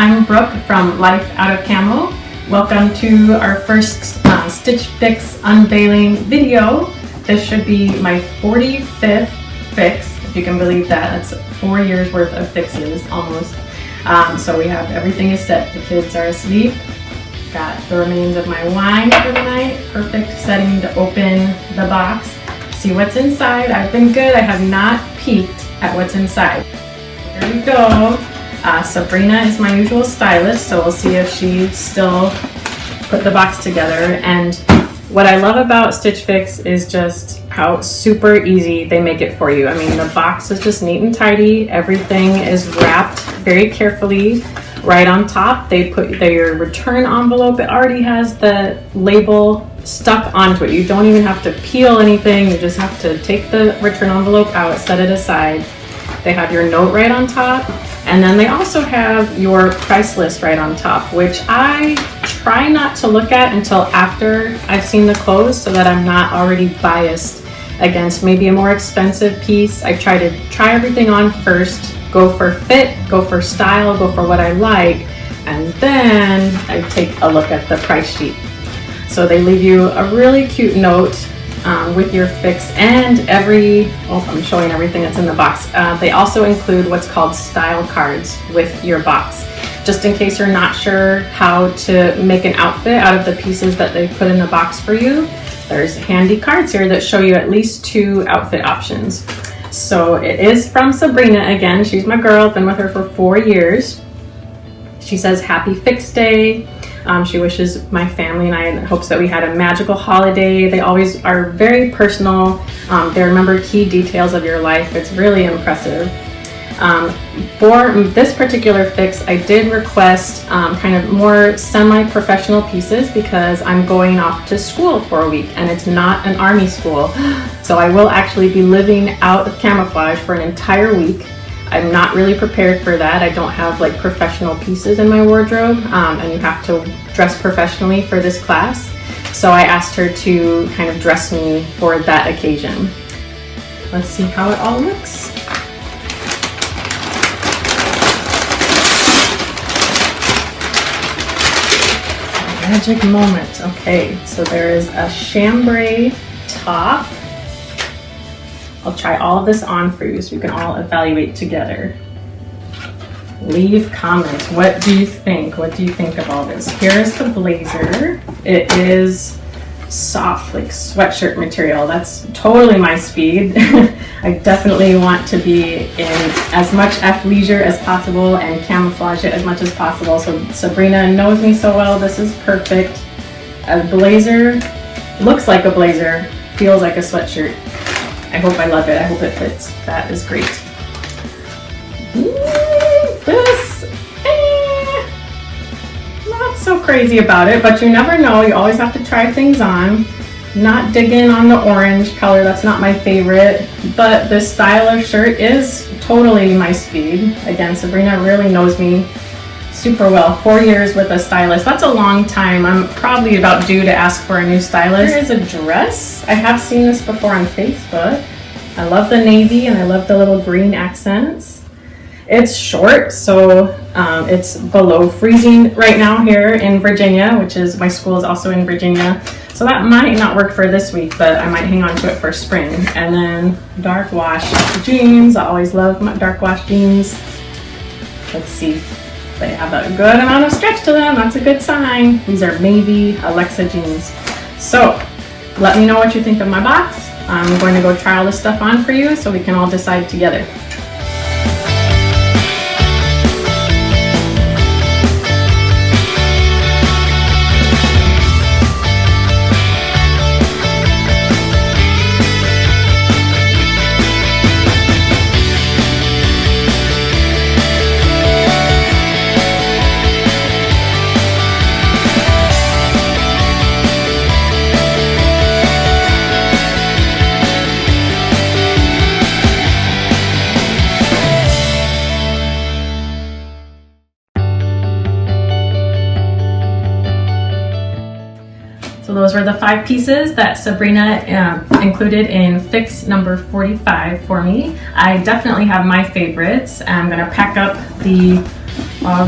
I'm Brooke from Life Out of Camo. Welcome to our first Stitch Fix unveiling video. This should be my 45th fix, if you can believe that. That's 4 years worth of fixes, almost. So we have everything is set. The kids are asleep. Got the remains of my wine for the night. Perfect setting to open the box. See what's inside. I've been good. I have not peeked at what's inside. Here we go. Sabrina is my usual stylist, so we'll see if she still put the box together. And what I love about Stitch Fix is just how super easy they make it for you. I mean, the box is just neat and tidy. Everything is wrapped very carefully. Right on top, they put your return envelope. It already has the label stuck onto it. You don't even have to peel anything. You just have to take the return envelope out, set it aside. They have your note right on top. And then they also have your price list right on top, which I try not to look at until after I've seen the clothes so that I'm not already biased against maybe a more expensive piece. I try to try everything on first, go for fit, go for style, go for what I like, and then I take a look at the price sheet. So they leave you a really cute note with your fix and I'm showing everything that's in the box. They also include what's called style cards with your box. Just in case you're not sure how to make an outfit out of the pieces that they put in the box for you, there's handy cards here that show you at least 2 outfit options. So it is from Sabrina again. She's my girl, been with her for 4 years. She says happy fix day. She wishes my family and I in hopes that we had a magical holiday. They always are very personal. They remember key details of your life. It's really impressive. For this particular fix, I did request kind of more semi-professional pieces because I'm going off to school for a week and it's not an army school. So I will actually be living out of camouflage for an entire week. I'm not really prepared for that. I don't have like professional pieces in my wardrobe, and you have to dress professionally for this class. So I asked her to kind of dress me for that occasion. Let's see how it all looks. Magic moment. Okay, so there is a chambray top. I'll try all of this on for you so you can all evaluate together. Leave comments. What do you think? What do you think of all this? Here's the blazer. It is soft, like sweatshirt material. That's totally my speed. I definitely want to be in as much athleisure as possible and camouflage it as much as possible. So Sabrina knows me so well. This is perfect. A blazer looks like a blazer, feels like a sweatshirt. I hope I love it. I hope it fits. That is great. This, not so crazy about it, but you never know. You always have to try things on. Not digging on the orange color. That's not my favorite, but this style of shirt is totally my speed. Again, Sabrina really knows me super well. 4 years with a stylist. That's a long time. I'm probably about due to ask for a new stylist. Here is a dress. I have seen this before on Facebook. I love the navy and I love the little green accents. It's short, so it's below freezing right now here in Virginia, which is, my school is also in Virginia. So that might not work for this week, but I might hang on to it for spring. And then dark wash jeans. I always love my dark wash jeans. Let's see. They have a good amount of stretch to them. That's a good sign. These are Navy Alexa jeans. So let me know what you think of my box. I'm going to go try all this stuff on for you so we can all decide together. So those were the 5 pieces that Sabrina included in fix number 45 for me. I definitely have my favorites. I'm gonna pack up the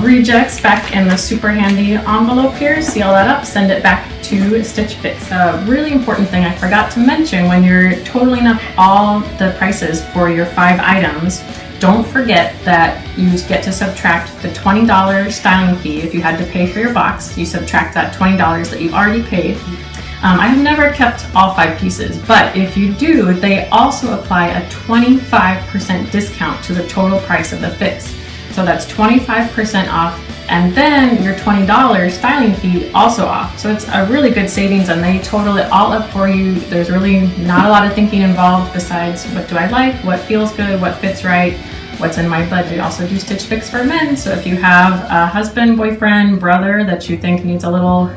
rejects back in the super handy envelope here. Seal that up, send it back to Stitch Fix. A really important thing I forgot to mention when you're totaling up all the prices for your 5 items, don't forget that you get to subtract the $20 styling fee. If you had to pay for your box, you subtract that $20 that you've already paid. I have never kept all 5 pieces, but if you do, they also apply a 25% discount to the total price of the fix. So that's 25% off, and then your $20 styling fee also off. So it's a really good savings, and they total it all up for you. There's really not a lot of thinking involved besides what do I like, what feels good, what fits right, what's in my budget. We also do Stitch Fix for men, so if you have a husband, boyfriend, brother that you think needs a little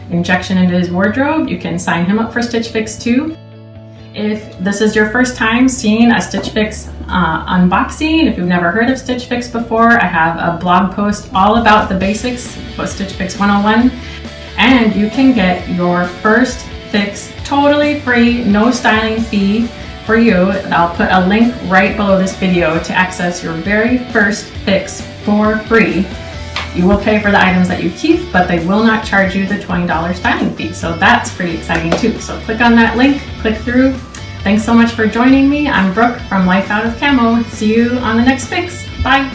injection into his wardrobe, you can sign him up for Stitch Fix too. If this is your first time seeing a Stitch Fix unboxing, if you've never heard of Stitch Fix before, I have a blog post all about the basics of Stitch Fix 101, and you can get your first fix totally free, no styling fee for you. I'll put a link right below this video to access your very first fix for free. You will pay for the items that you keep, but they will not charge you the $20 styling fee. So that's pretty exciting too. So click on that link, click through. Thanks so much for joining me. I'm Brooke from Life Out of Camo. See you on the next fix. Bye.